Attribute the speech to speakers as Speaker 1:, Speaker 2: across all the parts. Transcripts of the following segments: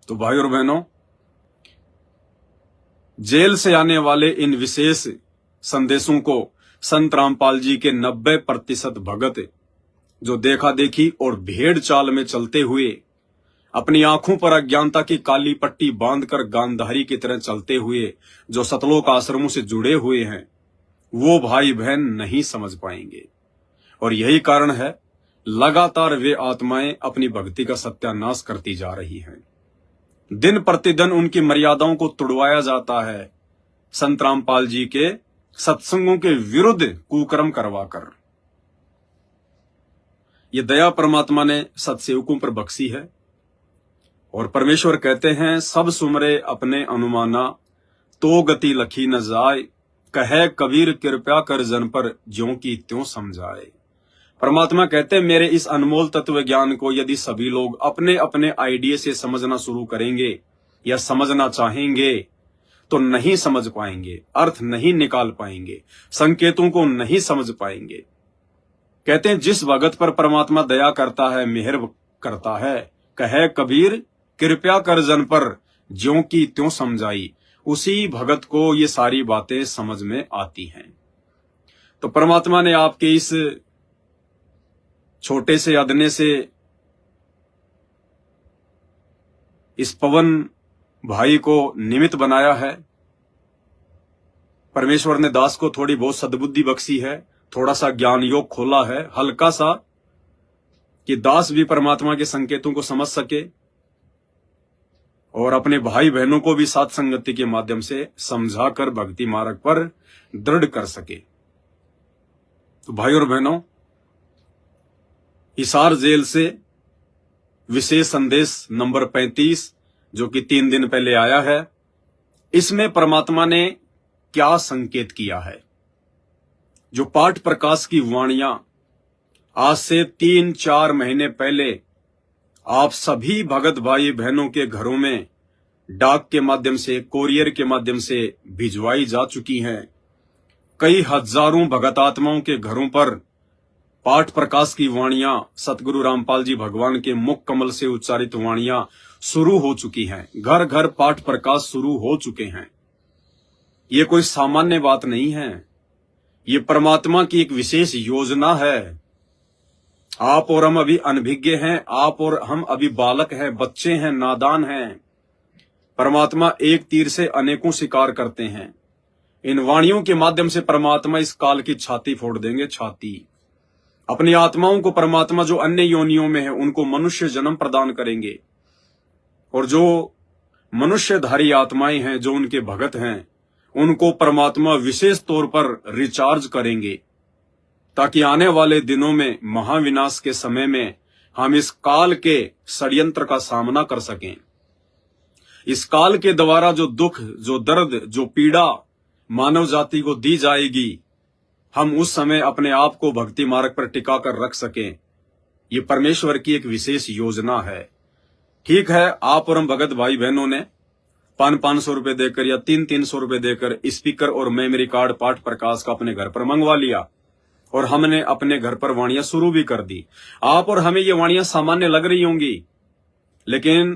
Speaker 1: तो भाई और बहनों, जेल से आने वाले इन विशेष संदेशों को संत रामपाल जी के 90% भगत जो देखा देखी और भेड़ चाल में चलते हुए अपनी आंखों पर अज्ञानता की काली पट्टी बांधकर गांधारी की तरह चलते हुए जो सतलोक आश्रमों से जुड़े हुए हैं, वो भाई बहन नहीं समझ पाएंगे। और यही कारण है लगातार वे आत्माएं अपनी भक्ति का सत्यानाश करती जा रही हैं। दिन प्रतिदिन उनकी मर्यादाओं को तुड़वाया जाता है संत रामपाल जी के सत्संगों के विरुद्ध कुकर्म करवाकर। ये दया परमात्मा ने सत्सेवकों पर बख्शी है। और परमेश्वर कहते हैं, सब सुमरे अपने अनुमाना, तो गति लखी न जाए, कहे कबीर कृपया कर जन पर, ज्यों की त्यों समझाए। परमात्मा कहते हैं, मेरे इस अनमोल तत्व ज्ञान को यदि सभी लोग अपने अपने आइडिया से समझना शुरू करेंगे या समझना चाहेंगे तो नहीं समझ पाएंगे, अर्थ नहीं निकाल पाएंगे, संकेतों को नहीं समझ पाएंगे। कहते हैं, जिस भगत पर परमात्मा दया करता है, मेहर करता है, कहे कबीर कृपया कर जन पर, ज्यों की त्यों समझाई, उसी भगत को ये सारी बातें समझ में आती हैं। तो परमात्मा ने आपके इस छोटे से अदने से इस पवन भाई को निमित्त बनाया है। परमेश्वर ने दास को थोड़ी बहुत सद्बुद्धि बख्शी है, थोड़ा सा ज्ञान योग खोला है, हल्का सा, कि दास भी परमात्मा के संकेतों को समझ सके और अपने भाई बहनों को भी साथ संगति के माध्यम से समझाकर भक्ति मार्ग पर दृढ़ कर सके। तो भाई और बहनों, हिसार जेल से विशेष संदेश नंबर 35 जो कि 3 दिन पहले आया है, इसमें परमात्मा ने क्या संकेत किया है। जो पाठ प्रकाश की वाणियां आज से 3-4 महीने पहले आप सभी भगत भाई बहनों के घरों में डाक के माध्यम से, कोरियर के माध्यम से भिजवाई जा चुकी हैं। कई हजारों भगत आत्माओं के घरों पर पाठ प्रकाश की वाणियां, सतगुरु रामपाल जी भगवान के मुख कमल से उच्चारित वाणियां शुरू हो चुकी हैं। घर घर पाठ प्रकाश शुरू हो चुके हैं। ये कोई सामान्य बात नहीं है, ये परमात्मा की एक विशेष योजना है। आप और हम अभी अनभिज्ञ हैं, आप और हम अभी बालक हैं, बच्चे हैं, नादान हैं। परमात्मा एक तीर से अनेकों शिकार करते हैं। इन वाणियों के माध्यम से परमात्मा इस काल की छाती फोड़ देंगे, छाती। अपनी आत्माओं को परमात्मा जो अन्य योनियों में है उनको मनुष्य जन्म प्रदान करेंगे, और जो मनुष्यधारी आत्माएं हैं, जो उनके भगत हैं, उनको परमात्मा विशेष तौर पर रिचार्ज करेंगे, ताकि आने वाले दिनों में, महाविनाश के समय में, हम इस काल के षड्यंत्र का सामना कर सकें। इस काल के द्वारा जो दुख, जो दर्द, जो पीड़ा मानव जाति को दी जाएगी, हम उस समय अपने आप को भक्ति मार्ग पर टिका कर रख सकें। ये परमेश्वर की एक विशेष योजना है। ठीक है, आप और हम भगत भाई बहनों ने 500-500 रुपए देकर या 300-300 रुपए देकर स्पीकर और मेमोरी कार्ड पाठ प्रकाश का अपने घर पर मंगवा लिया और हमने अपने घर पर वाणियां शुरू भी कर दी। आप और हमें ये वाणियां सामान्य लग रही होंगी, लेकिन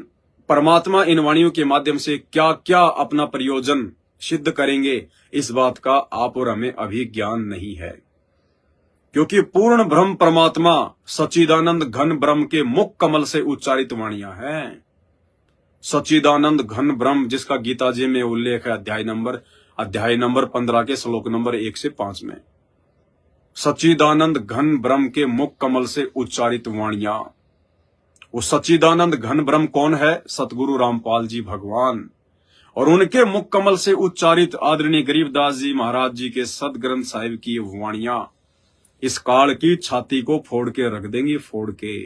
Speaker 1: परमात्मा इन वाणियों के माध्यम से क्या क्या अपना प्रयोजन सिद्ध करेंगे, इस बात का आप और हमें अभी ज्ञान नहीं है। क्योंकि पूर्ण ब्रह्म परमात्मा सच्चिदानंद घन ब्रह्म के मुख कमल से उच्चारित वाणियां हैं। सच्चिदानंद घन ब्रह्म, जिसका गीता जी में उल्लेख है अध्याय नंबर 15 के श्लोक नंबर 1 से 5 में। सच्चिदानंद घन ब्रह्म के मुख कमल से उच्चारित वाणियां। वो सच्चिदानंद घन ब्रह्म कौन है? सतगुरु रामपाल जी भगवान। और उनके मुख कमल से उच्चारित आदरणीय गरीबदास जी महाराज जी के सदग्रंथ साहिब की वाणियां इस काल की छाती को फोड़ के रख देंगी, फोड़ के।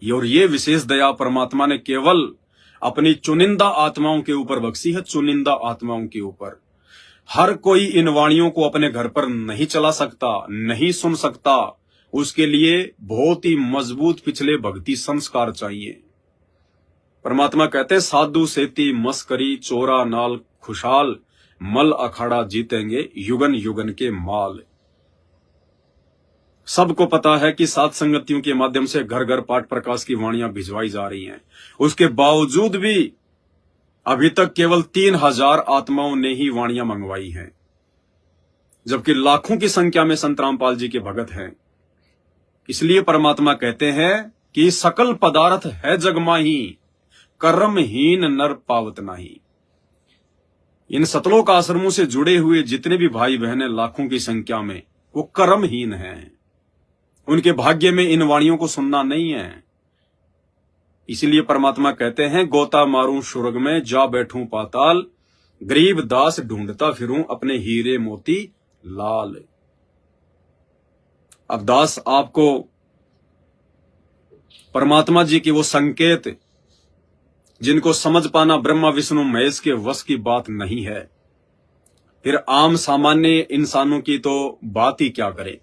Speaker 1: और ये विशेष दया परमात्मा ने केवल अपनी चुनिंदा आत्माओं के ऊपर बख्शी है, चुनिंदा आत्माओं के ऊपर। हर कोई इन वाणियों को अपने घर पर नहीं चला सकता, नहीं सुन सकता। उसके लिए बहुत ही मजबूत पिछले भक्ति संस्कार चाहिए। परमात्मा कहते, साधु सेती मस्करी चोरा नाल खुशहाल, मल अखाड़ा जीतेंगे युगन युगन के माल। सबको पता है कि सात संगतियों के माध्यम से घर घर पाठ प्रकाश की वाणियां भिजवाई जा रही हैं। उसके बावजूद भी अभी तक केवल 3000 आत्माओं ने ही वाणियां मंगवाई हैं, जबकि लाखों की संख्या में संत रामपाल जी के भगत हैं। इसलिए परमात्मा कहते हैं कि सकल पदार्थ है जग माही, कर्महीन नर पावत नाही। इन सतलोक आश्रमों से जुड़े हुए जितने भी भाई बहन हैं लाखों की संख्या में, वो कर्महीन हैं। उनके भाग्य में इन वाणियों को सुनना नहीं है। इसलिए परमात्मा कहते हैं, गोता मारूं स्वर्ग में जा बैठूं पाताल, गरीब दास ढूंढता फिरूं अपने हीरे मोती लाल। अब दास आपको परमात्मा जी की वो संकेत जिनको समझ पाना ब्रह्मा विष्णु महेश के वश की बात नहीं है, फिर आम सामान्य इंसानों की तो बात ही क्या करे।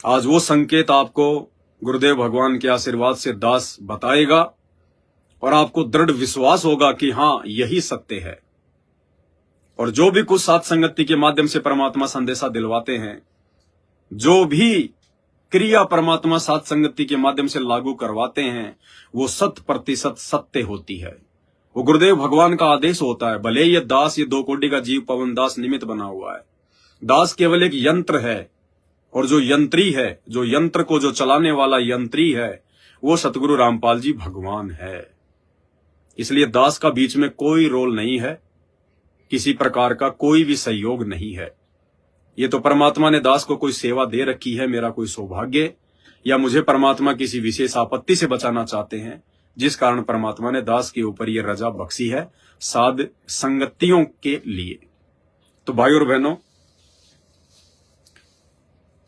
Speaker 1: आज वो संकेत आपको गुरुदेव भगवान के आशीर्वाद से दास बताएगा और आपको दृढ़ विश्वास होगा कि हां यही सत्य है। और जो भी कुछ सात संगति के माध्यम से परमात्मा संदेशा दिलवाते हैं, जो भी क्रिया परमात्मा सात संगति के माध्यम से लागू करवाते हैं, वो 100% सत्य होती है। वो गुरुदेव भगवान का आदेश होता है। भले ये दास, ये 2 कोटि का जीव पवन दास निमित्त बना हुआ है। दास केवल एक यंत्र है, और जो यंत्री है, जो यंत्र को जो चलाने वाला यंत्री है, वो सतगुरु रामपाल जी भगवान है। इसलिए दास का बीच में कोई रोल नहीं है, किसी प्रकार का कोई भी सहयोग नहीं है। ये तो परमात्मा ने दास को कोई सेवा दे रखी है, मेरा कोई सौभाग्य, या मुझे परमात्मा किसी विशेष आपत्ति से बचाना चाहते हैं, जिस कारण परमात्मा ने दास के ऊपर ये रजा बख्शी है साध संगतियों के लिए। तो भाई और बहनों,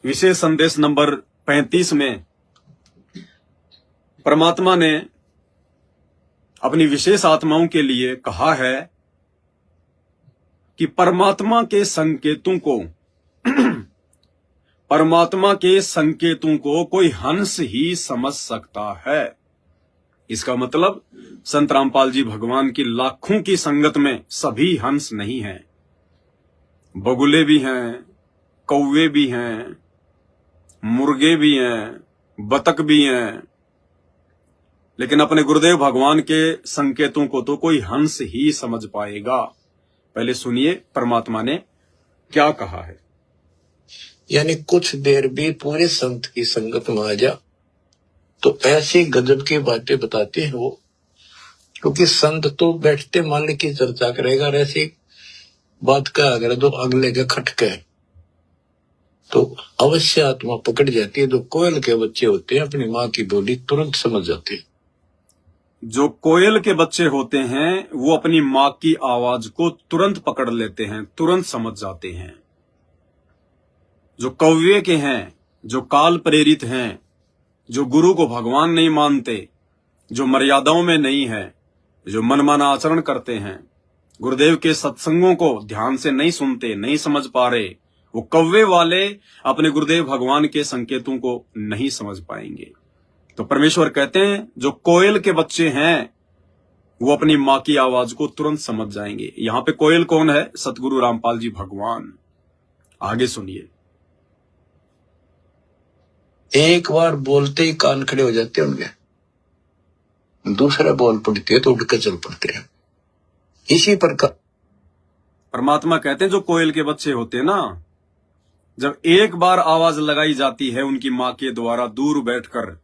Speaker 1: विशेष संदेश नंबर 35 में परमात्मा ने अपनी विशेष आत्माओं के लिए कहा है कि परमात्मा के संकेतों को कोई हंस ही समझ सकता है। इसका मतलब संत रामपाल जी भगवान की लाखों की संगत में सभी हंस नहीं हैं। बगुले भी हैं, कौवे भी हैं, मुर्गे भी हैं, बतख भी हैं, लेकिन अपने गुरुदेव भगवान के संकेतों को तो कोई हंस ही समझ पाएगा। पहले सुनिए परमात्मा ने क्या कहा है।
Speaker 2: यानी कुछ देर भी पूरे संत की संगत में आ जा तो ऐसी गजब की बातें बताते हैं वो, क्योंकि संत तो बैठते मान की चर्चा करेगा और ऐसी बात का अगर तो अगले के खटके तो अवश्य आत्मा पकड़ जाती है। जो कोयल के बच्चे होते हैं अपनी माँ की बोली तुरंत समझ जाते हैं।
Speaker 1: जो कोयल के बच्चे होते हैं वो अपनी माँ की आवाज को तुरंत पकड़ लेते हैं, तुरंत समझ जाते हैं। जो कौवे के हैं, जो काल प्रेरित हैं, जो गुरु को भगवान नहीं मानते, जो मर्यादाओं में नहीं है, जो मनमाना आचरण करते हैं, गुरुदेव के सत्संगों को ध्यान से नहीं सुनते, नहीं समझ पा रहे, वो कौवे वाले अपने गुरुदेव भगवान के संकेतों को नहीं समझ पाएंगे। तो परमेश्वर कहते हैं जो कोयल के बच्चे हैं वो अपनी माँ की आवाज को तुरंत समझ जाएंगे। यहां पे कोयल कौन है? सतगुरु रामपाल जी भगवान। आगे सुनिए।
Speaker 2: एक बार बोलते ही कान खड़े हो जाते हैं उनके, दूसरा बोल पड़ते हैं तो उड़कर चल पड़ते हैं। इसी प्रकार
Speaker 1: परमात्मा कहते हैं जो कोयल के बच्चे होते हैं ना, जब एक बार आवाज लगाई जाती है उनकी माँ के द्वारा दूर बैठकर,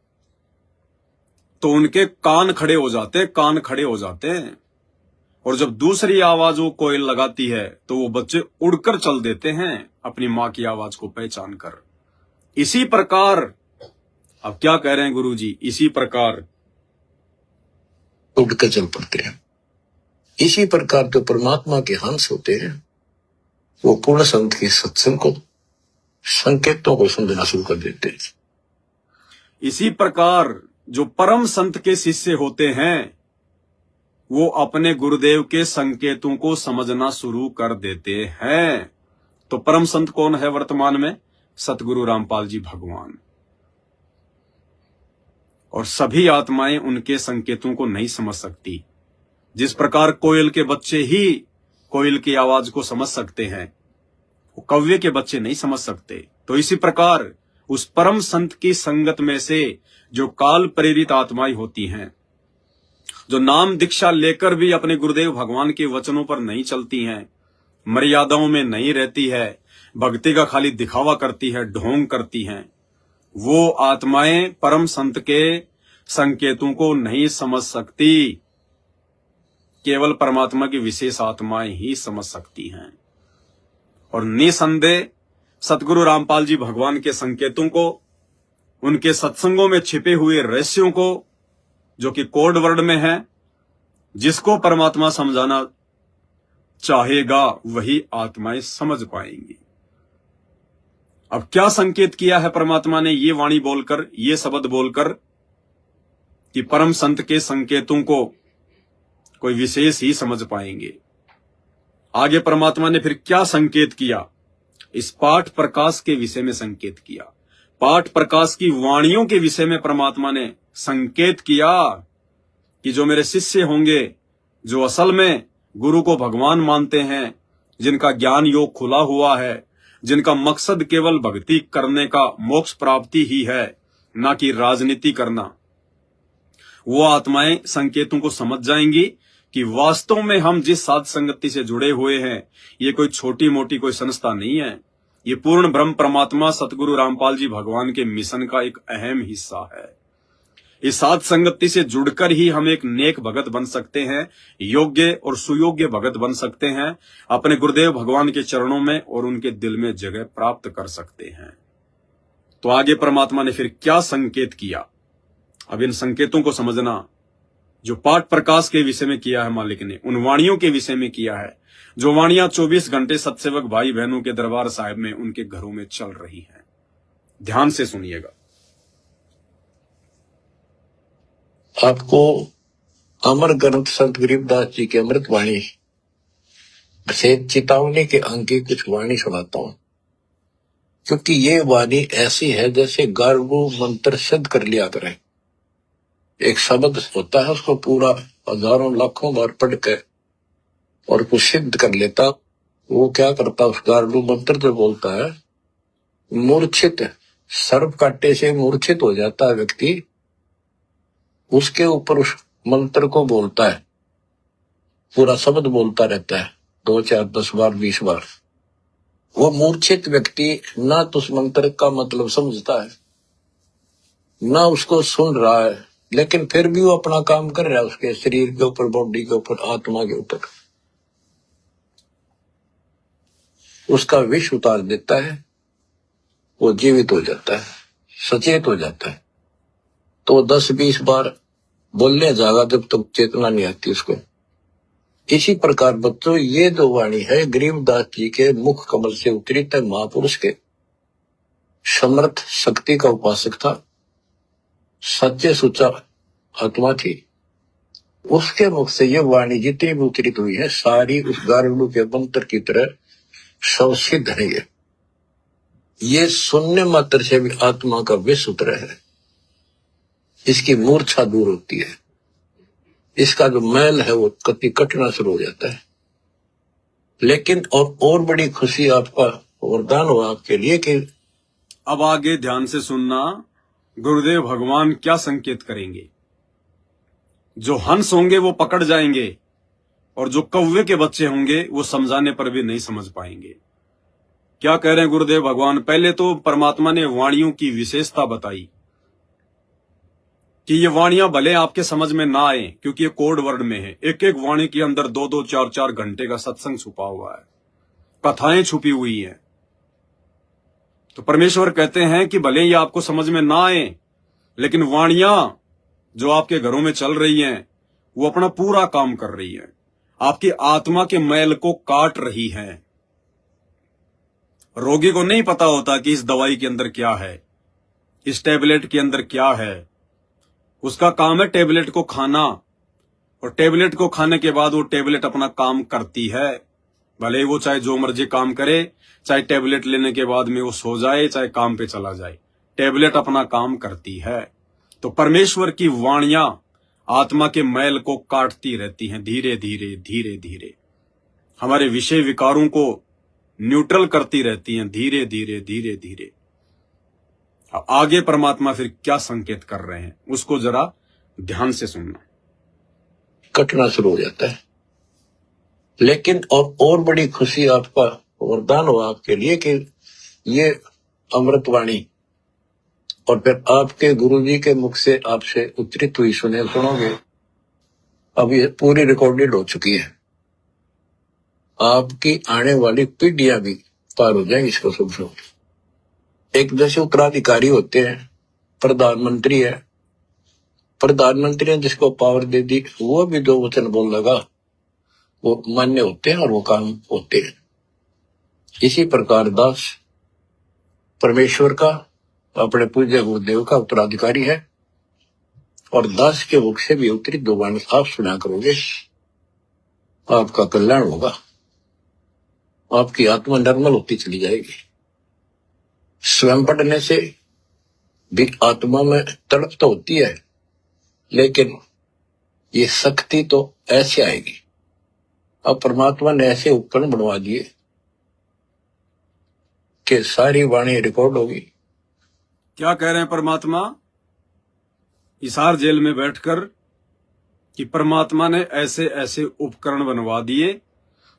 Speaker 1: तो उनके कान खड़े हो जाते हैं, कान खड़े हो जाते हैं। और जब दूसरी आवाज वो कोयल लगाती है तो वो बच्चे उड़कर चल देते हैं अपनी माँ की आवाज को पहचान कर। इसी प्रकार, अब क्या कह रहे हैं गुरुजी? इसी प्रकार
Speaker 2: उड़कर चल पड़ते हैं। इसी प्रकार जो परमात्मा के हंस होते हैं वो पूर्ण संत के सत्संग को, संकेतों को समझना शुरू कर देते हैं।
Speaker 1: इसी प्रकार जो परम संत के शिष्य होते हैं वो अपने गुरुदेव के संकेतों को समझना शुरू कर देते हैं। तो परम संत कौन है वर्तमान में? सतगुरु रामपाल जी भगवान। और सभी आत्माएं उनके संकेतों को नहीं समझ सकती। जिस प्रकार कोयल के बच्चे ही कोयल की आवाज को समझ सकते हैं, वो कौवे के बच्चे नहीं समझ सकते। तो इसी प्रकार उस परम संत की संगत में से जो काल प्रेरित आत्माएं होती हैं, जो नाम दीक्षा लेकर भी अपने गुरुदेव भगवान के वचनों पर नहीं चलती हैं, मर्यादाओं में नहीं रहती है, भक्ति का खाली दिखावा करती है, ढोंग करती हैं, वो आत्माएं परम संत के संकेतों को नहीं समझ सकती। केवल परमात्मा की विशेष आत्माएं ही समझ सकती हैं। और निसंदेह सतगुरु रामपाल जी भगवान के संकेतों को, उनके सत्संगों में छिपे हुए रहस्यों को, जो कि कोड वर्ड में है, जिसको परमात्मा समझाना चाहेगा वही आत्माएं समझ पाएंगी। अब क्या संकेत किया है परमात्मा ने ये वाणी बोलकर, ये शब्द बोलकर कि परम संत के संकेतों को कोई विशेष ही समझ पाएंगे। आगे परमात्मा ने फिर क्या संकेत किया? इस पाठ प्रकाश के विषय में संकेत किया। पाठ प्रकाश की वाणियों के विषय में परमात्मा ने संकेत किया कि जो मेरे शिष्य होंगे, जो असल में गुरु को भगवान मानते हैं, जिनका ज्ञान योग खुला हुआ है, जिनका मकसद केवल भक्ति करने का मोक्ष प्राप्ति ही है, ना कि राजनीति करना, वो आत्माएं संकेतों को समझ जाएंगी कि वास्तव में हम जिस साध संगति से जुड़े हुए हैं, ये कोई छोटी मोटी कोई संस्था नहीं है, ये पूर्ण ब्रह्म परमात्मा सतगुरु रामपाल जी भगवान के मिशन का एक अहम हिस्सा है। इस साध संगति से जुड़कर ही हम एक नेक भगत बन सकते हैं, योग्य और सुयोग्य भगत बन सकते हैं, अपने गुरुदेव भगवान के चरणों में और उनके दिल में जगह प्राप्त कर सकते हैं। तो आगे परमात्मा ने फिर क्या संकेत किया? अब इन संकेतों को समझना, जो पाठ प्रकाश के विषय में किया है मालिक ने, उन वाणियों के विषय में किया है, जो वाणियां 24 घंटे सत्सेवक भाई बहनों के दरबार साहिब में उनके घरों में चल रही हैं। ध्यान से सुनिएगा।
Speaker 2: आपको अमर ग्रंथ संत गरीबदास जी की अमृत वाणी से चेतावनी के अंक की कुछ वाणी सुनाता हूं, क्योंकि ये वाणी ऐसी है जैसे गारगू मंत्र सिद्ध कर लिया करें। एक शब्द होता है, उसको पूरा हजारों लाखों बार पढ़ के और कुछ सिद्ध कर लेता। वो क्या करता, उस गारगू मंत्र जो बोलता है, मूर्छित सर्प काटे से मूर्छित हो जाता है व्यक्ति, उसके ऊपर उस मंत्र को बोलता है, पूरा शब्द बोलता रहता है 2, 4, 10 बार 20 बार। वो मूर्छित व्यक्ति ना तो उस मंत्र का मतलब समझता है, ना उसको सुन रहा है, लेकिन फिर भी वो अपना काम कर रहा है, उसके शरीर के ऊपर, बॉडी के ऊपर, आत्मा के ऊपर उसका विष उतार देता है। वो जीवित हो जाता है, सचेत हो जाता है। तो 10-20 बार बोलने जाएगा जब तक चेतना नहीं आती उसको। इसी प्रकार बच्चों, ये जो वाणी है गरीबदास जी के मुख कमल से उतरी तय महापुरुष के समर्थ शक्ति का उपासक था, सच्चे सुचा आत्मा थी। उसके मुख से ये वाणी जितनी भी उतरित हुई है, सारी उस गारगू के मंत्र की तरह सिद्ध है। ये सुनने मात्र से भी आत्मा का विष उतरा है, इसकी मूर्छा दूर होती है, इसका जो मैल है वो कति कटना शुरू हो जाता है। लेकिन और बड़ी खुशी आपका वरदान हो आपके लिए कि
Speaker 1: अब आगे ध्यान से सुनना, गुरुदेव भगवान क्या संकेत करेंगे। जो हंस होंगे वो पकड़ जाएंगे, और जो कौवे के बच्चे होंगे वो समझाने पर भी नहीं समझ पाएंगे। क्या कह रहे हैं गुरुदेव भगवान? पहले तो परमात्मा ने वाणियों की विशेषता बताई कि ये वाणियां भले आपके समझ में ना आए, क्योंकि ये कोड वर्ड में है। एक एक वाणी के अंदर 2-2, 4-4 घंटे का सत्संग छुपा हुआ है, कथाएं छुपी हुई हैं। तो परमेश्वर कहते हैं कि भले ये आपको समझ में ना आए, लेकिन वाणियां जो आपके घरों में चल रही हैं वो अपना पूरा काम कर रही हैं, आपकी आत्मा के मैल को काट रही हैं। रोगी को नहीं पता होता कि इस दवाई के अंदर क्या है, इस टेबलेट के अंदर क्या है। उसका काम है टेबलेट को खाना, और टेबलेट को खाने के बाद वो टेबलेट अपना काम करती है। भले वो चाहे जो मर्जी काम करे, चाहे टेबलेट लेने के बाद में वो सो जाए, चाहे काम पे चला जाए, टेबलेट अपना काम करती है। तो परमेश्वर की वाणियां आत्मा के मैल को काटती रहती हैं, धीरे धीरे धीरे धीरे हमारे विषय विकारों को न्यूट्रल करती रहती हैं, धीरे धीरे धीरे धीरे। अब आगे परमात्मा फिर क्या संकेत कर रहे हैं उसको जरा ध्यान से सुनना।
Speaker 2: कटना शुरू हो जाता है। लेकिन और बड़ी खुशी आपका वरदान हो आपके लिए कि ये अमृतवाणी और फिर आपके गुरुजी के मुख से आपसे उच्चरित हुई सुनोगे। अब ये पूरी रिकॉर्डेड हो चुकी है। आपकी आने वाली पीढ़ियां भी पार हो जाएंगी इसको सुन। एक जैसे उत्तराधिकारी होते हैं, प्रधानमंत्री है, प्रधानमंत्री ने जिसको पावर दे दी वो भी जो वचन बोल लगा वो मान्य होते हैं और वो काम होते हैं। इसी प्रकार दास परमेश्वर का, अपने पूज्य गुरुदेव का उत्तराधिकारी है और दास के मुख से भी उत्तरी दो वाणी आप सुना करोगे, आपका कल्याण होगा, आपकी आत्मा निर्मल होती चली जाएगी। स्वयं पढ़ने से भी आत्मा में तड़प तो होती है, लेकिन ये शक्ति तो ऐसे आएगी। अब परमात्मा ने ऐसे उपकरण बनवा दिए कि सारी वाणी रिकॉर्ड होगी।
Speaker 1: क्या कह रहे हैं परमात्मा हिसार जेल में बैठकर कि परमात्मा ने ऐसे ऐसे उपकरण बनवा दिए,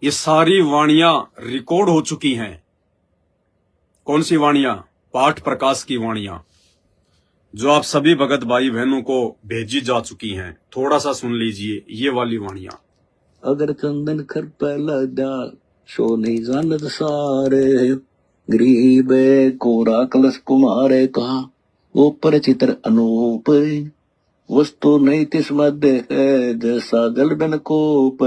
Speaker 1: ये सारी वाणियां रिकॉर्ड हो चुकी हैं। कौन सी वाणियां? पाठ प्रकाश की वाणियां जो आप सभी भगत भाई बहनों को भेजी जा चुकी हैं। थोड़ा सा सुन लीजिए ये वाली वाणियां।
Speaker 2: अगर चंदन खर पहला डाल सो नहीं जानत सारे, गरीब कोरा कलश कुमारे का ऊपर चित्र अनूप, वस्तु नहीं तिस मध्य है जैसा गलबन कोप,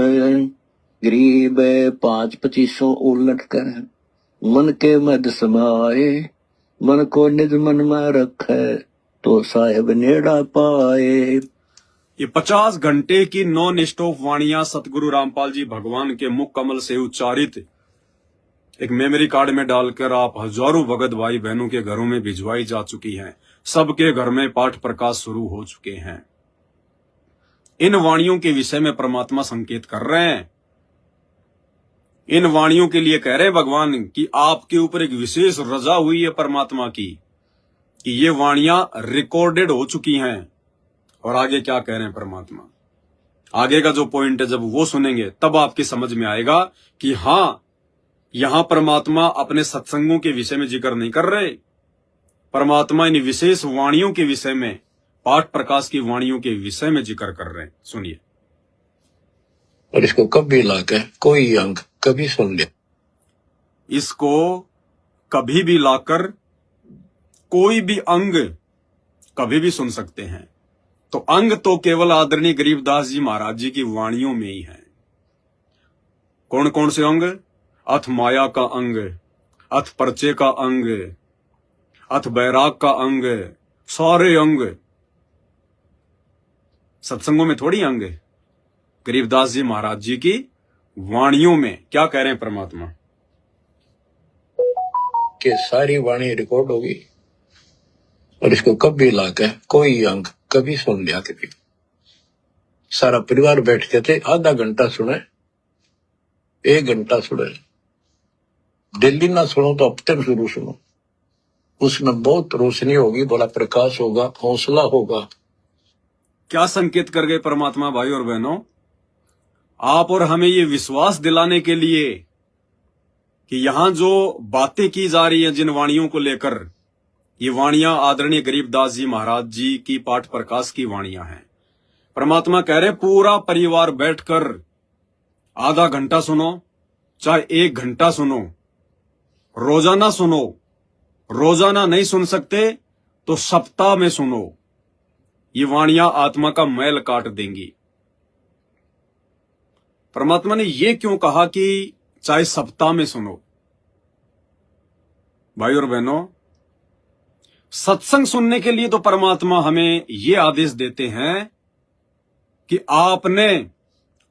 Speaker 2: गरीब 5-25 उलट कर मन के मध्य समाए, मन को निज मन में रखे तो साहेब नेड़ा पाए।
Speaker 1: ये 50 घंटे की नॉन स्टॉप वाणियां सतगुरु रामपाल जी भगवान के मुख कमल से उच्चारित एक मेमोरी कार्ड में डालकर आप हजारों भगत भाई बहनों के घरों में भिजवाई जा चुकी हैं। सबके घर में पाठ प्रकाश शुरू हो चुके हैं। इन वाणियों के विषय में परमात्मा संकेत कर रहे हैं। इन वाणियों के लिए कह रहे हैं भगवान कि आपके ऊपर एक विशेष रजा हुई है परमात्मा की कि ये वाणियां रिकॉर्डेड हो चुकी हैं। और आगे क्या कह रहे हैं परमात्मा? आगे का जो पॉइंट है जब वो सुनेंगे तब आपकी समझ में आएगा कि हाँ, यहां परमात्मा अपने सत्संगों के विषय में जिक्र नहीं कर रहे। परमात्मा इन विशेष वाणियों के विषय में, पाठ प्रकाश की वाणियों के विषय में जिक्र कर रहे हैं। सुनिए।
Speaker 2: और इसको कभी लाकर कोई अंग कभी सुन ले,
Speaker 1: इसको कभी भी लाकर कोई भी अंग कभी भी सुन सकते हैं। तो अंग तो केवल आदरणीय गरीबदास जी महाराज जी की वाणियों में ही है। कौन कौन से अंग? अथ माया का अंग, अथ पर्चे का अंग, अथ बैराग का अंग, सारे अंग सत्संगों में थोड़ी अंग है। गरीबदास जी महाराज जी की वाणियों में क्या कह रहे हैं परमात्मा?
Speaker 2: कि सारी वाणी रिकॉर्ड होगी और इसको कभी लाकर कोई अंग कभी सुन लिया कभी। सारा परिवार बैठ के थे, आधा घंटा सुने, 1 घंटा सुने, दिल्ली ना सुनो तो हफ्ते में शुरू सुनो। उसमें बहुत रोशनी होगी, बड़ा प्रकाश होगा, हौसला होगा।
Speaker 1: क्या संकेत कर गए परमात्मा भाई और बहनों? आप और हमें ये विश्वास दिलाने के लिए कि यहां जो बातें की जा रही हैं जिन वाणियों को लेकर, ये वाणियां आदरणीय गरीबदास जी महाराज जी की पाठ प्रकाश की वाणियां हैं। परमात्मा कह रहे पूरा परिवार बैठकर आधा घंटा सुनो, चाहे 1 घंटा सुनो, रोजाना सुनो। रोजाना नहीं सुन सकते तो सप्ताह में सुनो। ये वाणियां आत्मा का मैल काट देंगी। परमात्मा ने ये क्यों कहा कि चाहे सप्ताह में सुनो? भाई और बहनों, सत्संग सुनने के लिए तो परमात्मा हमें ये आदेश देते हैं कि आपने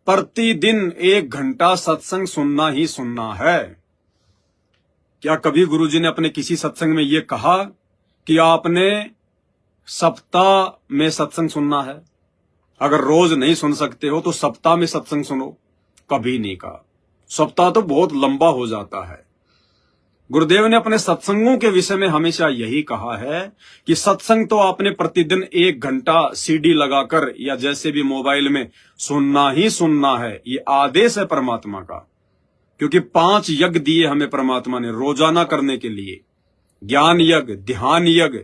Speaker 1: प्रतिदिन 1 घंटा सत्संग सुनना ही सुनना है। क्या कभी गुरुजी ने अपने किसी सत्संग में यह कहा कि आपने सप्ताह में सत्संग सुनना है? अगर रोज नहीं सुन सकते हो तो सप्ताह में सत्संग सुनो, कभी नहीं कहा। सप्ताह तो बहुत लंबा हो जाता है। गुरुदेव ने अपने सत्संगों के विषय में हमेशा यही कहा है कि सत्संग तो आपने प्रतिदिन 1 घंटा सीडी लगाकर या जैसे भी मोबाइल में सुनना ही सुनना है। ये आदेश है परमात्मा का, क्योंकि 5 यज्ञ दिए हमें परमात्मा ने रोजाना करने के लिए। ज्ञान यज्ञ, ध्यान यज्ञ,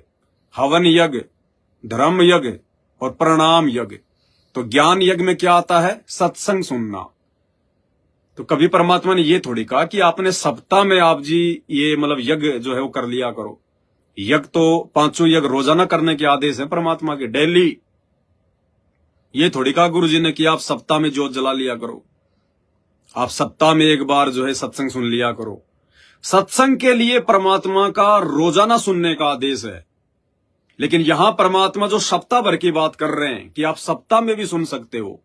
Speaker 1: हवन यज्ञ, धर्म यज्ञ और प्रणाम यज्ञ। तो ज्ञान यज्ञ में क्या आता है? सत्संग सुनना। तो कभी परमात्मा ने ये थोड़ी कहा कि आपने सप्ताह में आप जी ये मतलब यज्ञ जो है वो कर लिया करो। यज्ञ तो 5 यज्ञ रोजाना करने के आदेश है परमात्मा के, डेली। ये थोड़ी कहा गुरु जी ने कि आप सप्ताह में ज्योत जला लिया करो, आप सप्ताह में 1 बार जो है सत्संग सुन लिया करो। सत्संग के लिए परमात्मा का रोजाना सुनने का आदेश है, लेकिन यहां परमात्मा जो सप्ताह भर की बात कर रहे हैं कि आप सप्ताह में भी सुन सकते हो।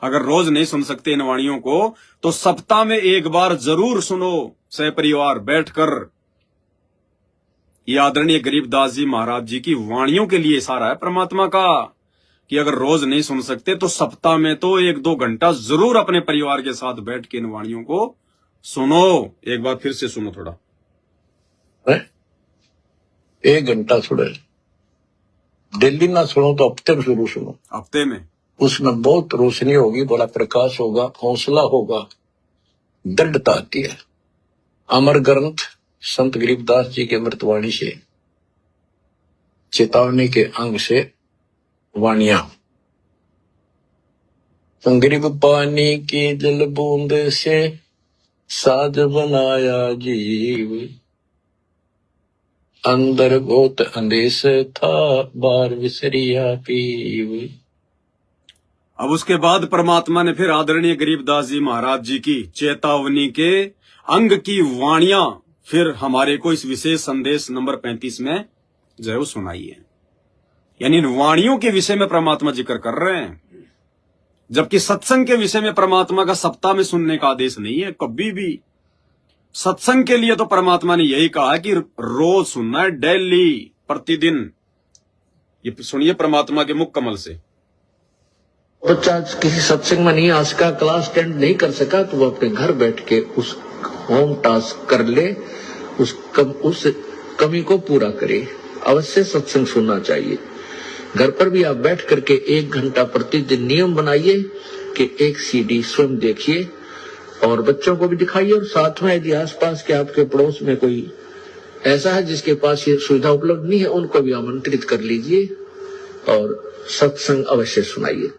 Speaker 1: अगर रोज नहीं सुन सकते इन वाणियों को तो सप्ताह में 1 बार जरूर सुनो, सहपरिवार बैठकर। ये आदरणीय गरीबदास जी महाराज जी की वाणियों के लिए इशारा है परमात्मा का कि अगर रोज नहीं सुन सकते तो सप्ताह में तो 1-2 घंटा जरूर अपने परिवार के साथ बैठ के इन वाणियों को सुनो। एक बार फिर से सुनो थोड़ा।
Speaker 2: 1 घंटा सुने, डेली ना सुनो तो हफ्ते में जरूर सुनो।
Speaker 1: हफ्ते में
Speaker 2: उसमें बहुत रोशनी होगी, बड़ा प्रकाश होगा, हौसला होगा, दृढ़ता आती है। अमर ग्रंथ संत गरीबदास जी के अमृतवाणी से, चेतावनी के अंग से वाणियां। गरीब पानी की जल बूंद से साज बनाया जीव, अंदर बहुत अंदेश था बार विसरिया पीव।
Speaker 1: अब उसके बाद परमात्मा ने फिर आदरणीय गरीबदास जी महाराज जी की चेतावनी के अंग की वाणियां फिर हमारे को इस विशेष संदेश नंबर 35 में जो है वो सुनाई है। यानी इन वाणियों के विषय में परमात्मा जिक्र कर रहे हैं, जबकि सत्संग के विषय में परमात्मा का सप्ताह में सुनने का आदेश नहीं है कभी भी। सत्संग के लिए तो परमात्मा ने यही कहा है कि रोज सुनना है, डेली, प्रतिदिन। ये सुनिए परमात्मा के मुख कमल से।
Speaker 2: बच्चा किसी सत्संग में नहीं आ सका, क्लास अटेंड नहीं कर सका, तो वो अपने घर बैठ के उस होम टास्क कर ले, उस कमी को पूरा करे। अवश्य सत्संग सुनना चाहिए। घर पर भी आप बैठ करके 1 घंटा प्रतिदिन नियम बनाइए कि 1 सीडी स्वयं देखिए और बच्चों को भी दिखाइए। और साथ में यदि आसपास के आपके पड़ोस में कोई ऐसा है जिसके पास ये सुविधा उपलब्ध नहीं है, उनको भी आमंत्रित कर लीजिए और सत्संग अवश्य सुनाइए।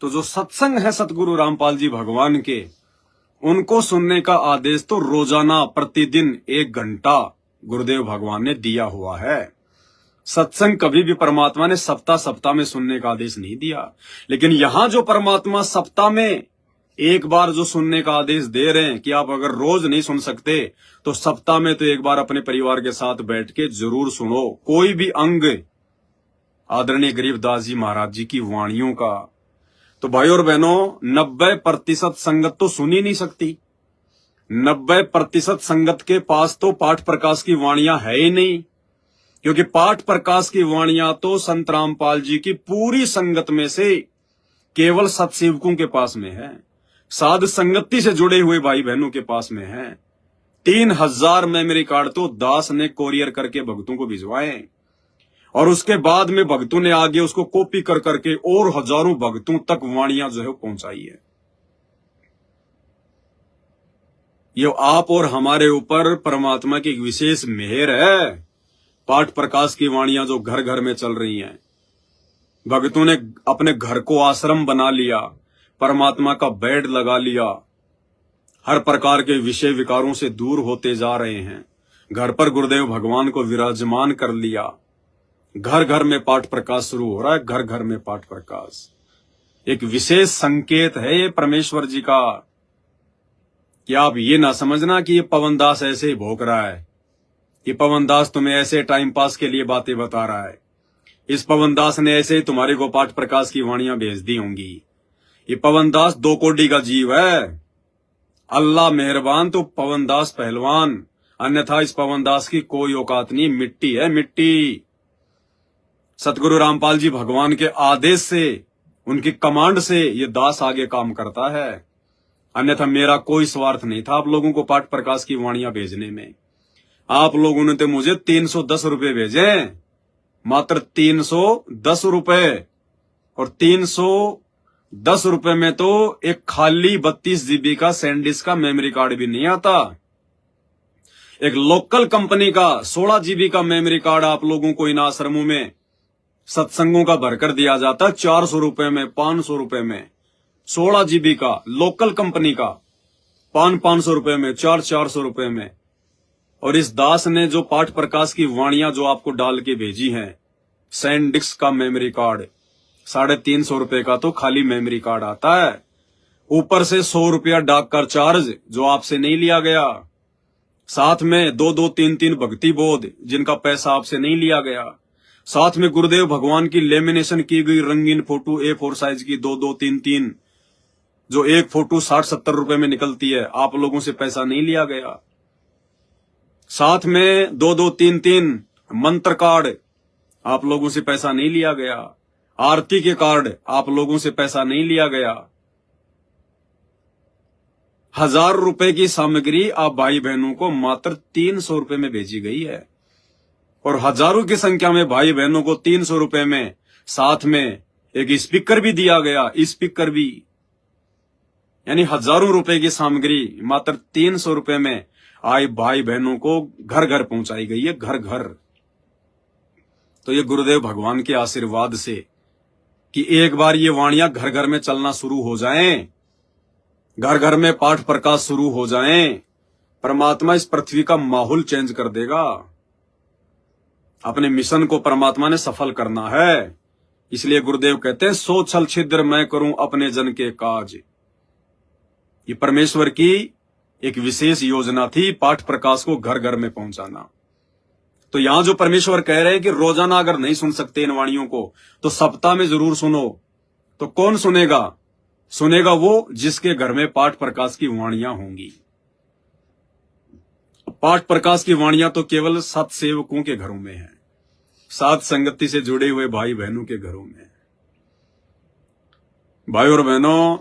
Speaker 1: तो जो सत्संग है सतगुरु रामपाल जी भगवान के, उनको सुनने का आदेश तो रोजाना प्रतिदिन 1 घंटा गुरुदेव भगवान ने दिया हुआ है। सत्संग कभी भी परमात्मा ने सप्ताह में सुनने का आदेश नहीं दिया। लेकिन यहां जो परमात्मा सप्ताह में 1 बार जो सुनने का आदेश दे रहे हैं कि आप अगर रोज नहीं सुन सकते तो सप्ताह में तो 1 बार अपने परिवार के साथ बैठ के जरूर सुनो कोई भी अंग आदरणीय गरीबदास जी महाराज जी की वाणियों का। तो भाई और बहनों, 90% संगत तो सुन ही नहीं सकती। 90% संगत के पास तो पाठ प्रकाश की वाणियां है ही नहीं, क्योंकि पाठ प्रकाश की वाणियां तो संत रामपाल जी की पूरी संगत में से केवल सत्सेवकों के पास में है, साध संगति से जुड़े हुए भाई बहनों के पास में है। 3000 मेमोरी कार्ड तो दास ने कोरियर करके भक्तों को भिजवाए और उसके बाद में भक्तों ने आगे उसको कॉपी कर करके और हजारों भक्तों तक वाणियां जो है पहुंचाई है। ये आप और हमारे ऊपर परमात्मा की एक विशेष मेहर है। पाठ प्रकाश की वाणियां जो घर घर में चल रही हैं, भक्तों ने अपने घर को आश्रम बना लिया, परमात्मा का बेड लगा लिया, हर प्रकार के विषय विकारों से दूर होते जा रहे हैं, घर पर गुरुदेव भगवान को विराजमान कर लिया, घर घर में पाठ प्रकाश शुरू हो रहा है, घर घर में पाठ प्रकाश। एक विशेष संकेत है ये परमेश्वर जी का कि आप ये ना समझना कि ये पवनदास ऐसे ही भोग रहा है, ये पवनदास तुम्हें ऐसे टाइम पास के लिए बातें बता रहा है, इस पवनदास ने ऐसे ही तुम्हारे को पाठ प्रकाश की वाणियां भेज दी होंगी। ये पवनदास 2 कोटि का जीव है। अल्लाह मेहरबान तो पवनदास पहलवान, अन्यथा इस पवनदास की कोई औकात नहीं, मिट्टी है मिट्टी। सतगुरु रामपाल जी भगवान के आदेश से, उनकी कमांड से ये दास आगे काम करता है। अन्यथा मेरा कोई स्वार्थ नहीं था आप लोगों को पाठ प्रकाश की वाणियां भेजने में। आप लोगों ने तो मुझे 310 रुपए भेजे, मात्र 310 रुपए। और 310 रुपए में तो एक खाली 32 GB का सैंडिस्क का मेमोरी कार्ड भी नहीं आता। एक लोकल कंपनी का 16 GB का मेमोरी कार्ड आप लोगों को इन आश्रमों में सत्संगों का भरकर दिया जाता 400 रुपए में, 500 रुपए में। 16 GB का लोकल कंपनी का 500 रुपए में, 400 रुपए में। और इस दास ने जो पाठ प्रकाश की वाणियां जो आपको डाल के भेजी हैं, सैंडिस्क का मेमोरी कार्ड 350 रुपए का तो खाली मेमोरी कार्ड आता है, ऊपर से 100 रुपया डाक का चार्ज जो आपसे नहीं लिया गया, साथ में 2-2, 3-3 भक्ति बोध जिनका पैसा आपसे नहीं लिया गया, साथ में गुरुदेव भगवान की लेमिनेशन की गई रंगीन फोटो A4 साइज की 2-2, 3-3, जो एक फोटो 60-70 रुपए में निकलती है, आप लोगों से पैसा नहीं लिया गया। साथ में 2-2, 3-3 मंत्र कार्ड, आप लोगों से पैसा नहीं लिया गया। आरती के कार्ड, आप लोगों से पैसा नहीं लिया गया। 1000 रुपए की सामग्री आप भाई बहनों को मात्र 300 रुपए में भेजी गई है। और हजारों की संख्या में भाई बहनों को 300 रुपए में साथ में एक स्पीकर भी दिया गया, स्पीकर भी, यानी हजारों रुपए की सामग्री मात्र 300 रुपए में आए भाई बहनों को घर घर पहुंचाई गई है, घर घर। तो ये गुरुदेव भगवान के आशीर्वाद से कि एक बार ये वाणियां घर घर में चलना शुरू हो जाएं, घर घर में पाठ प्रकाश शुरू हो जाएं, परमात्मा इस पृथ्वी का माहौल चेंज कर देगा। अपने मिशन को परमात्मा ने सफल करना है, इसलिए गुरुदेव कहते हैं 100 छल छिद्र मैं करूं अपने जन के काज। ये परमेश्वर की एक विशेष योजना थी, पाठ प्रकाश को घर घर में पहुंचाना। तो यहां जो परमेश्वर कह रहे हैं कि रोजाना अगर नहीं सुन सकते इन वाणियों को तो सप्ताह में जरूर सुनो। तो कौन सुनेगा? सुनेगा वो जिसके घर में पाठ प्रकाश की वाणियां होंगी। पाठ प्रकाश की वाणियां तो केवल सत सेवकों के घरों में है, साथ संगति से जुड़े हुए भाई बहनों के घरों में। भाई और बहनों,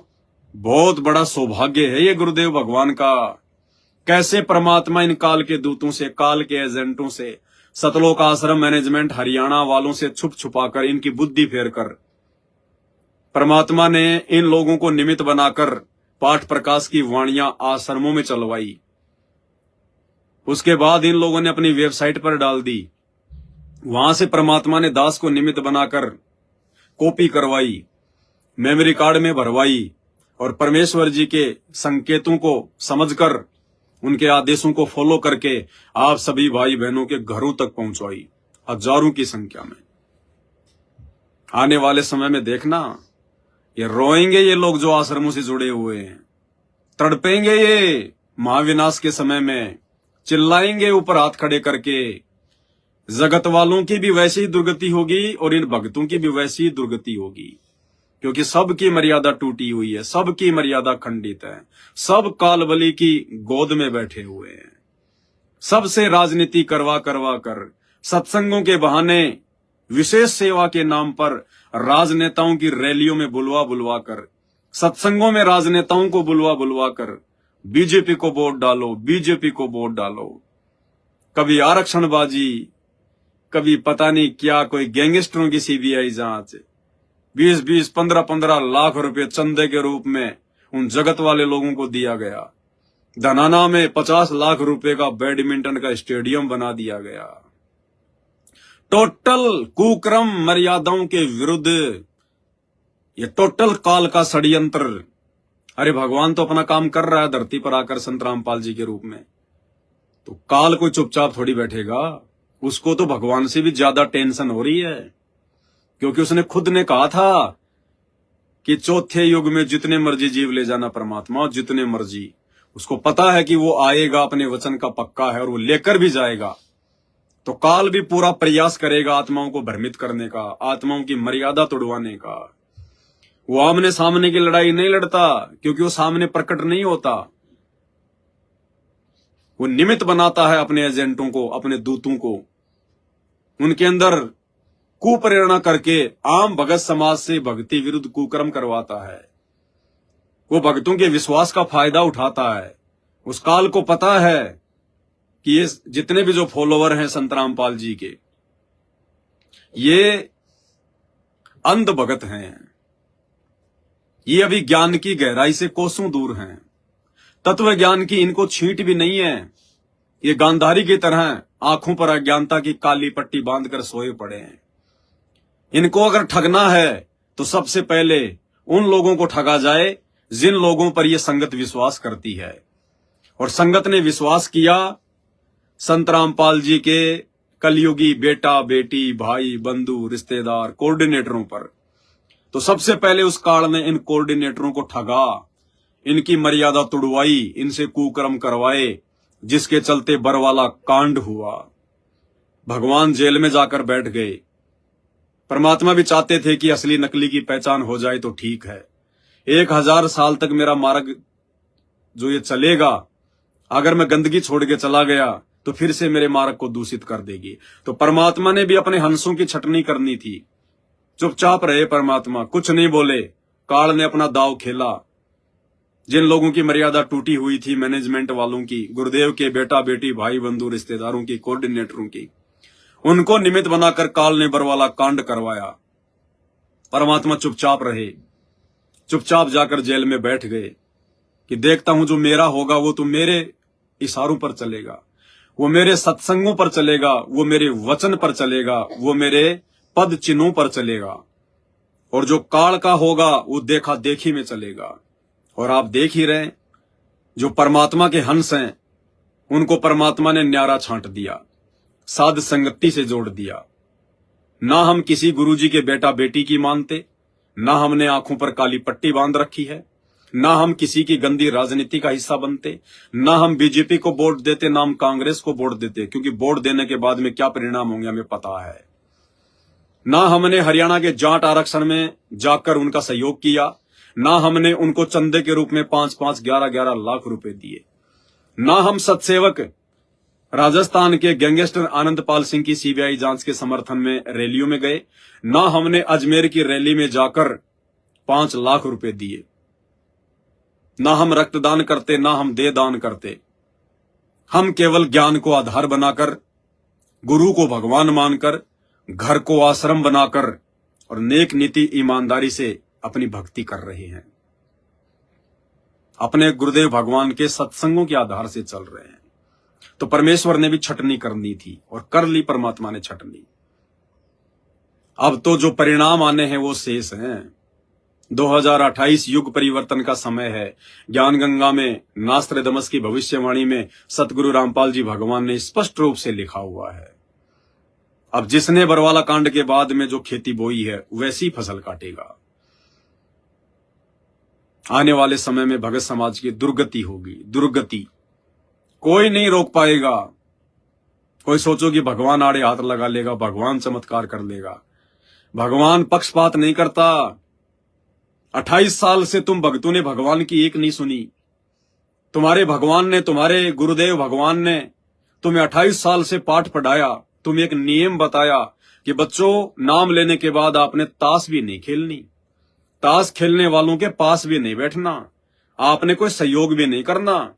Speaker 1: बहुत बड़ा सौभाग्य है ये गुरुदेव भगवान का। कैसे परमात्मा इन काल के दूतों से, काल के एजेंटों से, सतलोक आश्रम मैनेजमेंट हरियाणा वालों से छुप छुपाकर, इनकी बुद्धि फेर कर परमात्मा ने इन लोगों को निमित्त बनाकर पाठ प्रकाश की वाणियां आश्रमों में चलवाई। उसके बाद इन लोगों ने अपनी वेबसाइट पर डाल दी, वहां से परमात्मा ने दास को निमित्त बनाकर कॉपी करवाई, मेमोरी कार्ड में भरवाई और परमेश्वर जी के संकेतों को समझकर, उनके आदेशों को फॉलो करके आप सभी भाई बहनों के घरों तक पहुंचवाई, हजारों की संख्या में। आने वाले समय में देखना, ये रोएंगे ये लोग जो आश्रमों से जुड़े हुए हैं, तड़पेंगे ये महाविनाश के समय में, चिल्लाएंगे ऊपर हाथ खड़े करके। जगत वालों की भी वैसी ही दुर्गति होगी और इन भक्तों की भी वैसी ही दुर्गति होगी, क्योंकि सबकी मर्यादा टूटी हुई है, सबकी मर्यादा खंडित है, सब कालबली की गोद में बैठे हुए हैं, सबसे राजनीति करवा करवा कर, सत्संगों के बहाने, विशेष सेवा के नाम पर राजनेताओं की रैलियों में बुलवा बुलवा कर, सत्संगों में राजनेताओं को बुलवा बुलवा कर बीजेपी को वोट डालो, बीजेपी को वोट डालो। कभी आरक्षणबाजी, कभी पता नहीं क्या, कोई गैंगस्टरों की सीबीआई जांच, 20-20, 15-15 लाख रुपए चंदे के रूप में उन जगत वाले लोगों को दिया गया। धनाना में 50 लाख रुपए का बैडमिंटन का स्टेडियम बना दिया गया। टोटल कुक्रम मर्यादाओं के विरुद्ध ये टोटल काल का षड्यंत्र। अरे भगवान तो अपना काम कर रहा है धरती पर आकर संत रामपाल जी के रूप में, तो काल कोई चुपचाप थोड़ी बैठेगा। उसको तो भगवान से भी ज्यादा टेंशन हो रही है, क्योंकि उसने खुद ने कहा था कि चौथे युग में जितने मर्जी जीव ले जाना परमात्मा, जितने मर्जी। उसको पता है कि वो आएगा, अपने वचन का पक्का है और वो लेकर भी जाएगा। तो काल भी पूरा प्रयास करेगा आत्माओं को भ्रमित करने का, आत्माओं की मर्यादा तोड़वाने का। वो आमने सामने की लड़ाई नहीं लड़ता, क्योंकि वो सामने प्रकट नहीं होता। वो निमित्त बनाता है अपने एजेंटों को, अपने दूतों को, उनके अंदर कुप्रेरणा करके आम भगत समाज से भक्ति विरुद्ध कुकर्म करवाता है। वो भक्तों के विश्वास का फायदा उठाता है। उस काल को पता है कि ये जितने भी जो फॉलोवर हैं संत रामपाल जी के, ये अंध भगत हैं। ये अभी ज्ञान की गहराई से कोसों दूर हैं। तत्व ज्ञान की इनको छींट भी नहीं है। ये गांधारी की तरह आंखों पर अज्ञानता की काली पट्टी बांधकर सोए पड़े हैं। इनको अगर ठगना है तो सबसे पहले उन लोगों को ठगा जाए जिन लोगों पर यह संगत विश्वास करती है। और संगत ने विश्वास किया संत रामपाल जी के कलयुगी बेटा बेटी भाई बंधु रिश्तेदार कोऑर्डिनेटरों पर, तो सबसे पहले उस काल ने इन कोऑर्डिनेटरों को ठगा, इनकी मर्यादा तुड़वाई, इनसे कुकर्म करवाए, जिसके चलते बरवाला कांड हुआ। भगवान जेल में जाकर बैठ गए। परमात्मा भी चाहते थे कि असली नकली की पहचान हो जाए तो ठीक है। 1000 साल तक मेरा मार्ग जो ये चलेगा, अगर मैं गंदगी छोड़ के चला गया तो फिर से मेरे मार्ग को दूषित कर देगी। तो परमात्मा ने भी अपने हंसों की छटनी करनी थी। चुपचाप रहे परमात्मा, कुछ नहीं बोले। काल ने अपना दाव खेला। जिन लोगों की मर्यादा टूटी हुई थी, मैनेजमेंट वालों की, गुरुदेव के बेटा बेटी भाई बंधु रिश्तेदारों की, कोऑर्डिनेटरों की, उनको निमित्त बनाकर काल ने बरवाला कांड करवाया। परमात्मा चुपचाप रहे, चुपचाप जाकर जेल में बैठ गए कि देखता हूं जो मेरा होगा वो तो मेरे इशारों पर चलेगा, वो मेरे सत्संगों पर चलेगा, वो मेरे वचन पर चलेगा, वो मेरे पद चिन्हों पर चलेगा। और जो काल का होगा वो देखा देखी में चलेगा। और आप देख ही रहे, जो परमात्मा के हंस हैं उनको परमात्मा ने न्यारा छांट दिया, साध संगति से जोड़ दिया। ना हम किसी गुरुजी के बेटा बेटी की मानते, ना हमने आंखों पर काली पट्टी बांध रखी है, ना हम किसी की गंदी राजनीति का हिस्सा बनते, ना हम बीजेपी को वोट देते, ना हम कांग्रेस को वोट देते, क्योंकि वोट देने के बाद में क्या परिणाम होंगे हमें पता है। ना हमने हरियाणा के जाट आरक्षण में जाकर उनका सहयोग किया, ना हमने उनको चंदे के रूप में 5-5, 11-11 लाख रुपए दिए, ना हम सत्सेवक राजस्थान के गैंगस्टर आनंदपाल सिंह की सीबीआई जांच के समर्थन में रैलियों में गए, ना हमने अजमेर की रैली में जाकर 5 लाख रुपए दिए, ना हम रक्तदान करते, ना हम देह दान करते। हम केवल ज्ञान को आधार बनाकर, गुरु को भगवान मानकर, घर को आश्रम बनाकर और नेक नीति ईमानदारी से अपनी भक्ति कर रहे हैं। अपने गुरुदेव भगवान के सत्संगों के आधार से चल रहे हैं। तो परमेश्वर ने भी छटनी करनी थी और कर ली परमात्मा ने छटनी। अब तो जो परिणाम आने हैं वो शेष हैं। 2028 युग परिवर्तन का समय है। ज्ञान गंगा में नास्त्रदमस की भविष्यवाणी में सतगुरु रामपाल जी भगवान ने स्पष्ट रूप से लिखा हुआ है, अब जिसने बरवाला कांड के बाद में जो खेती बोई है वैसी फसल काटेगा। आने वाले समय में भगत समाज की दुर्गति होगी, दुर्गति कोई नहीं रोक पाएगा। कोई सोचो कि भगवान आड़े हाथ लगा लेगा, भगवान चमत्कार कर लेगा। भगवान पक्षपात नहीं करता। 28 साल से तुम भक्तों ने भगवान की एक नहीं सुनी। तुम्हारे भगवान ने, तुम्हारे गुरुदेव भगवान ने तुम्हें 28 साल से पाठ पढ़ाया, तुम्हें एक नियम बताया कि बच्चों नाम लेने के बाद आपने ताश भी नहीं खेलनी, ताश खेलने वालों के पास भी नहीं बैठना, आपने कोई सहयोग भी नहीं करना,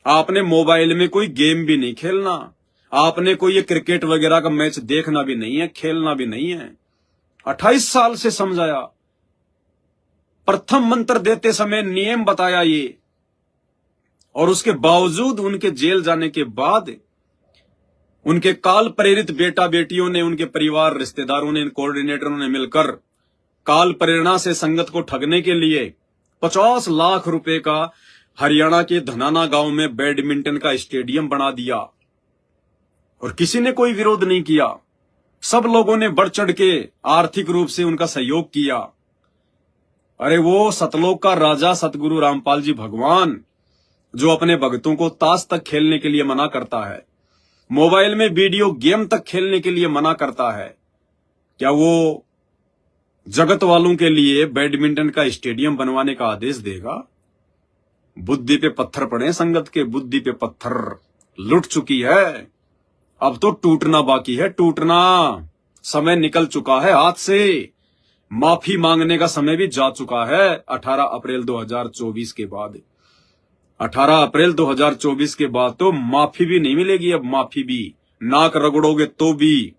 Speaker 1: आपने मोबाइल में कोई गेम भी नहीं खेलना, आपने कोई ये क्रिकेट वगैरह का मैच देखना भी नहीं है, खेलना भी नहीं है। 28 साल से समझाया, प्रथम मंत्र देते समय नियम बताया ये, और उसके बावजूद उनके जेल जाने के बाद उनके काल प्रेरित बेटा बेटियों ने, उनके परिवार रिश्तेदारों ने, इन कोऑर्डिनेटरों ने मिलकर काल प्रेरणा से संगत को ठगने के लिए 50 लाख रुपए का हरियाणा के धनाना गांव में बैडमिंटन का स्टेडियम बना दिया और किसी ने कोई विरोध नहीं किया। सब लोगों ने बढ़ चढ़ के आर्थिक रूप से उनका सहयोग किया। अरे वो सतलोक का राजा सतगुरु रामपाल जी भगवान, जो अपने भक्तों को ताश तक खेलने के लिए मना करता है, मोबाइल में वीडियो गेम तक खेलने के लिए मना करता है, क्या वो जगत वालों के लिए बैडमिंटन का स्टेडियम बनवाने का आदेश देगा? बुद्धि पे पत्थर पड़े, संगत के बुद्धि पे पत्थर लुट चुकी है। अब तो टूटना बाकी है, टूटना। समय निकल चुका है हाथ से। माफी मांगने का समय भी जा चुका है 18 अप्रैल 2024 के बाद। 18 अप्रैल 2024 के बाद तो माफी भी नहीं मिलेगी। अब माफी भी नाक रगड़ोगे तो भी